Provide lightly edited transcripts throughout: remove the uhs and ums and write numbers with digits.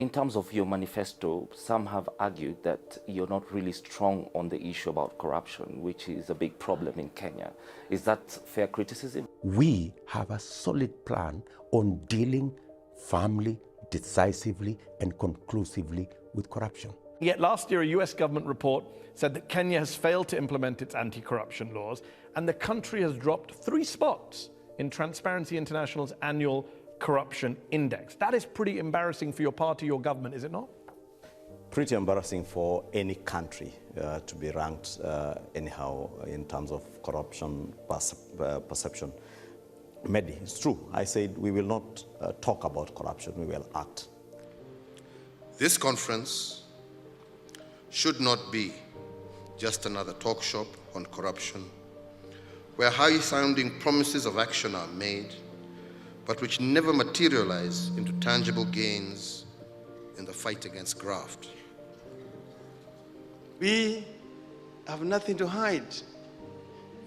In terms of your manifesto, some have argued that you're not really strong on the issue about corruption, which is a big problem in Kenya. Is that fair criticism? We have a solid plan on dealing firmly, decisively, and conclusively with corruption. Yet last year, a US government report said that Kenya has failed to implement its anti-corruption laws, and the country has dropped 3 spots in Transparency International's annual corruption index. That is pretty embarrassing for your party, your government, is it not? Pretty embarrassing for any country to be ranked anyhow in terms of corruption perception. Mehdi, it's true. I said we will not talk about corruption, we will act. This conference should not be just another talk shop on corruption, where high-sounding promises of action are made, but which never materialize into tangible gains in the fight against graft. We have nothing to hide.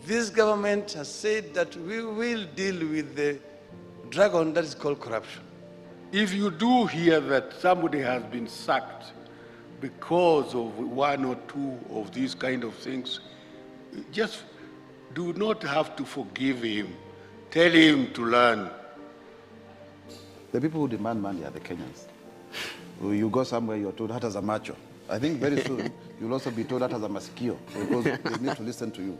This government has said that we will deal with the dragon that is called corruption. If you do hear that somebody has been sacked because of 1 or 2 of these kind of things, just do not have to forgive him. Tell him to learn. The people who demand money are the Kenyans. You go somewhere, you're told that as a macho. I think very soon you'll also be told that as a masikio, because they need to listen to you.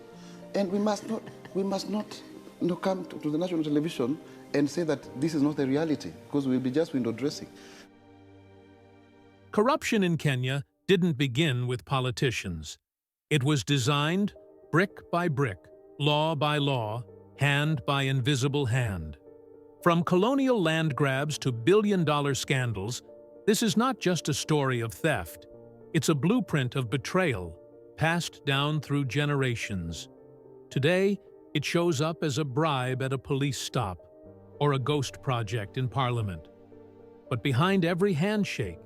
And we must not come to the national television and say that this is not the reality, because we'll be just window dressing. Corruption in Kenya didn't begin with politicians. It was designed brick by brick, law by law, hand by invisible hand. From colonial land grabs to billion-dollar scandals, this is not just a story of theft. It's a blueprint of betrayal, passed down through generations. Today, it shows up as a bribe at a police stop or a ghost project in Parliament. But behind every handshake,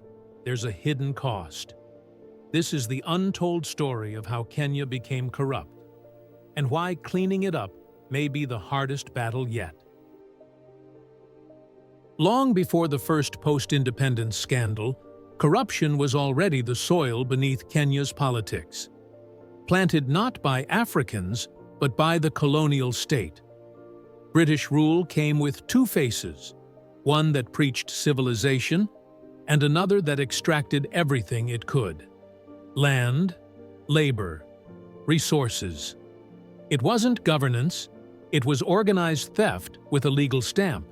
there's a hidden cost. This is the untold story of how Kenya became corrupt, and why cleaning it up may be the hardest battle yet. Long before the first post-independence scandal, corruption was already the soil beneath Kenya's politics. Planted not by Africans, but by the colonial state. British rule came with 2 faces, one that preached civilization, and another that extracted everything it could. Land, labor, resources. It wasn't governance, it was organized theft with a legal stamp.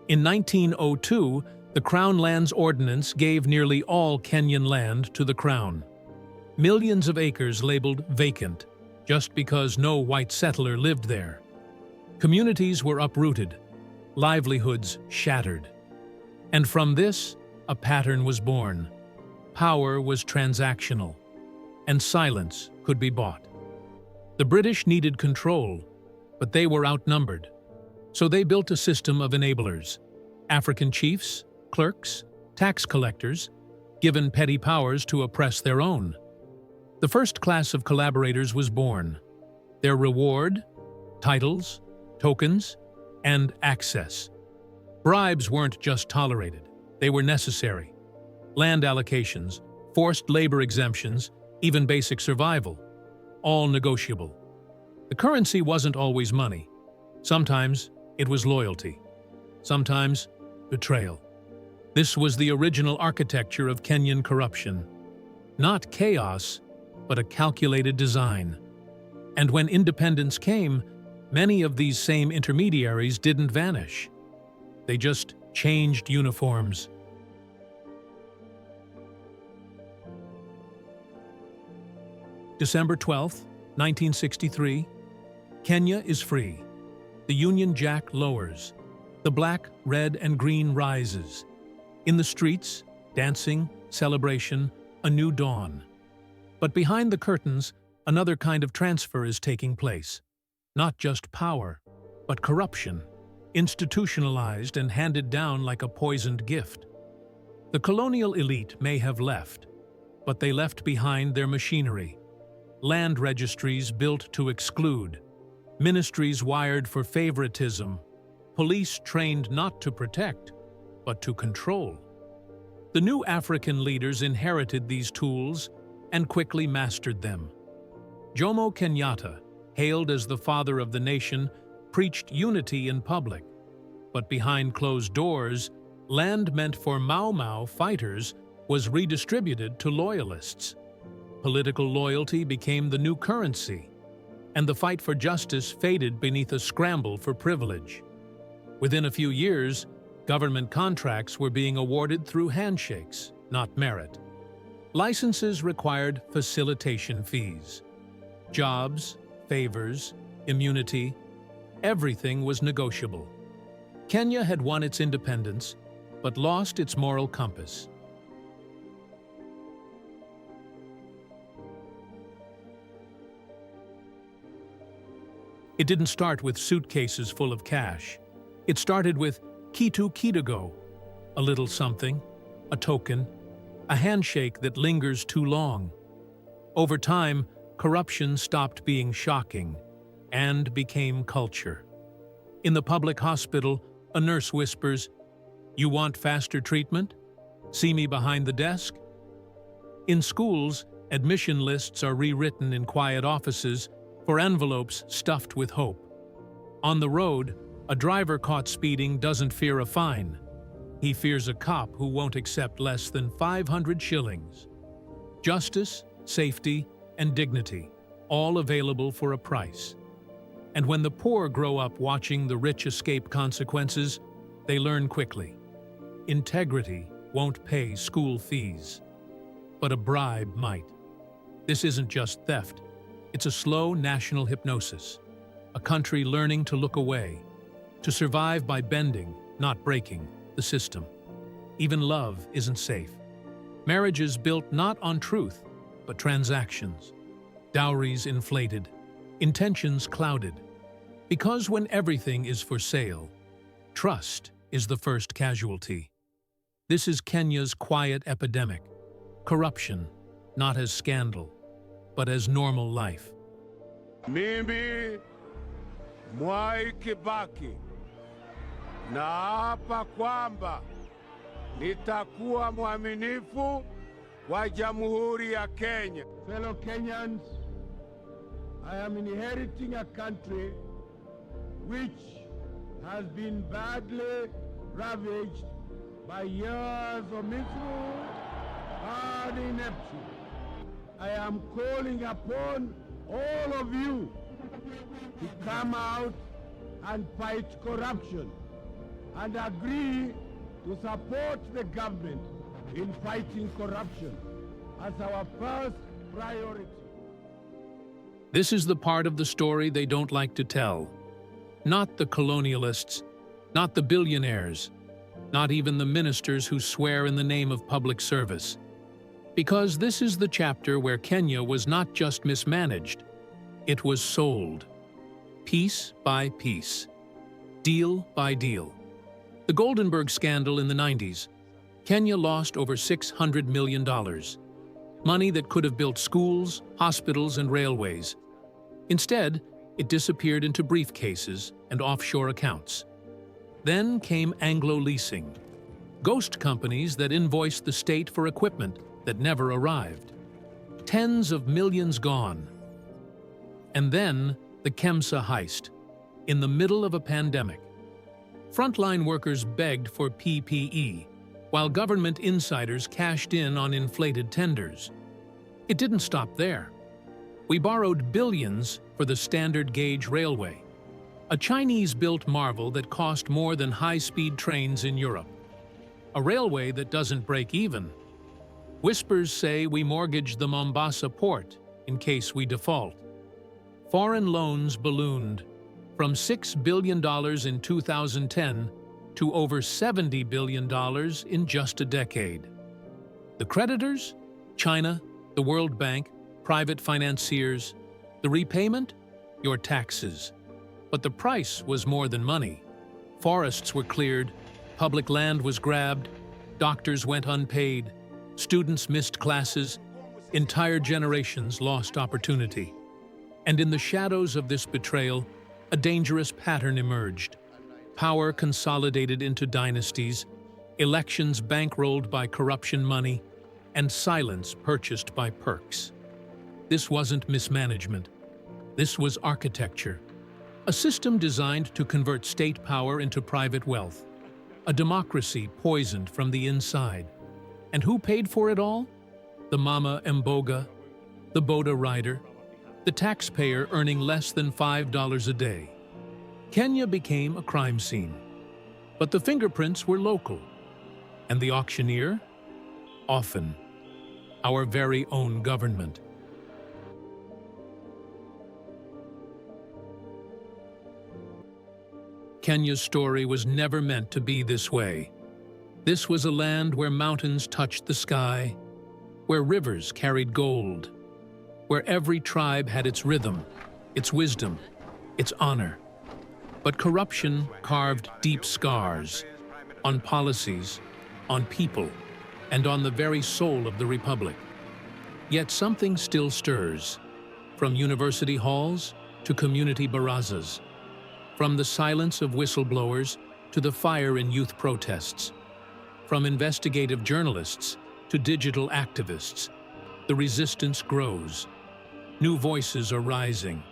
In 1902, the Crown Lands Ordinance gave nearly all Kenyan land to the Crown. Millions of acres labeled vacant, just because no white settler lived there. Communities were uprooted, livelihoods shattered. And from this, a pattern was born. Power was transactional, and silence could be bought. The British needed control, but they were outnumbered. So they built a system of enablers, African chiefs, clerks, tax collectors, given petty powers to oppress their own. The first class of collaborators was born. Their reward, titles, tokens, and access. Bribes weren't just tolerated, they were necessary. Land allocations, forced labor exemptions, even basic survival, all negotiable. The currency wasn't always money. Sometimes it was loyalty. Sometimes betrayal. This was the original architecture of Kenyan corruption. Not chaos, but a calculated design. And when independence came, many of these same intermediaries didn't vanish. They just changed uniforms. December 12, 1963, Kenya is free. The Union Jack lowers. The black, red, and green rises. In the streets, dancing, celebration, a new dawn. But behind the curtains, another kind of transfer is taking place. Not just power, but corruption, institutionalized and handed down like a poisoned gift. The colonial elite may have left, but they left behind their machinery. Land registries built to exclude, ministries wired for favoritism, police trained not to protect, but to control. The new African leaders inherited these tools and quickly mastered them. Jomo Kenyatta, hailed as the father of the nation, preached unity in public. But behind closed doors, land meant for Mau Mau fighters was redistributed to loyalists. Political loyalty became the new currency, and the fight for justice faded beneath a scramble for privilege. Within a few years, government contracts were being awarded through handshakes, not merit. Licenses required facilitation fees. Jobs, favors, immunity, everything was negotiable. Kenya had won its independence, but lost its moral compass. It didn't start with suitcases full of cash. It started with kitu kidogo, a little something, a token, a handshake that lingers too long. Over time, corruption stopped being shocking and became culture. In the public hospital, a nurse whispers, "You want faster treatment? See me behind the desk?" In schools, admission lists are rewritten in quiet offices for envelopes stuffed with hope. On the road, a driver caught speeding doesn't fear a fine. He fears a cop who won't accept less than 500 shillings. Justice, safety, and dignity, all available for a price. And when the poor grow up watching the rich escape consequences, they learn quickly. Integrity won't pay school fees, but a bribe might. This isn't just theft. It's a slow national hypnosis, a country learning to look away, to survive by bending, not breaking, the system. Even love isn't safe. Marriages built not on truth, but transactions. Dowries inflated, intentions clouded. Because when everything is for sale, trust is the first casualty. This is Kenya's quiet epidemic. Corruption, not as scandal, but as normal life. Mimi Mwai Kibaki naapa kwamba nitakuwa mwaminifu kwa Jamhuri ya Kenya. Fellow Kenyans, I am inheriting a country which has been badly ravaged by years of misrule and ineptitude. I am calling upon all of you to come out and fight corruption and agree to support the government in fighting corruption as our first priority. This is the part of the story they don't like to tell. Not the colonialists, not the billionaires, not even the ministers who swear in the name of public service. Because this is the chapter where Kenya was not just mismanaged, it was sold. Piece by piece. Deal by deal. The Goldenberg scandal in the 90s. Kenya lost over $600 million. Money that could have built schools, hospitals, and railways. Instead, it disappeared into briefcases and offshore accounts. Then came Anglo Leasing. Ghost companies that invoiced the state for equipment that never arrived. Tens of millions gone. And then the Kemsa heist, in the middle of a pandemic. Frontline workers begged for PPE, while government insiders cashed in on inflated tenders. It didn't stop there. We borrowed billions for the standard gauge railway, a Chinese-built marvel that cost more than high-speed trains in Europe. A railway that doesn't break even. Whispers say we mortgaged the Mombasa port in case we default. Foreign loans ballooned from $6 billion in 2010 to over $70 billion in just a decade. The creditors? China, the World Bank, private financiers. The repayment? Your taxes. But the price was more than money. Forests were cleared, public land was grabbed, doctors went unpaid, students missed classes, entire generations lost opportunity. And in the shadows of this betrayal, a dangerous pattern emerged. Power consolidated into dynasties, elections bankrolled by corruption money, and silence purchased by perks. This wasn't mismanagement. This was architecture. A system designed to convert state power into private wealth. A democracy poisoned from the inside. And who paid for it all? The Mama Mboga, the Boda rider, the taxpayer earning less than $5 a day. Kenya became a crime scene. But the fingerprints were local. And the auctioneer? Often our very own government. Kenya's story was never meant to be this way. This was a land where mountains touched the sky, where rivers carried gold, where every tribe had its rhythm, its wisdom, its honor. But corruption carved deep scars on policies, on people, and on the very soul of the republic. Yet something still stirs, from university halls to community barazas, from the silence of whistleblowers to the fire in youth protests, from investigative journalists to digital activists. The resistance grows. New voices are rising,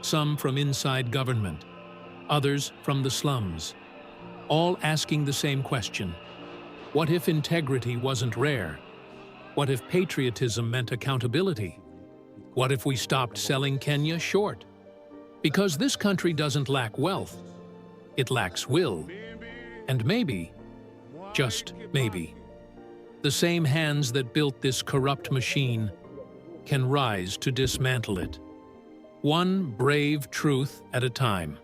some from inside government, others from the slums, all asking the same question. What if integrity wasn't rare? What if patriotism meant accountability? What if we stopped selling Kenya short? Because this country doesn't lack wealth, it lacks will. And maybe, just maybe, the same hands that built this corrupt machine can rise to dismantle it. One brave truth at a time.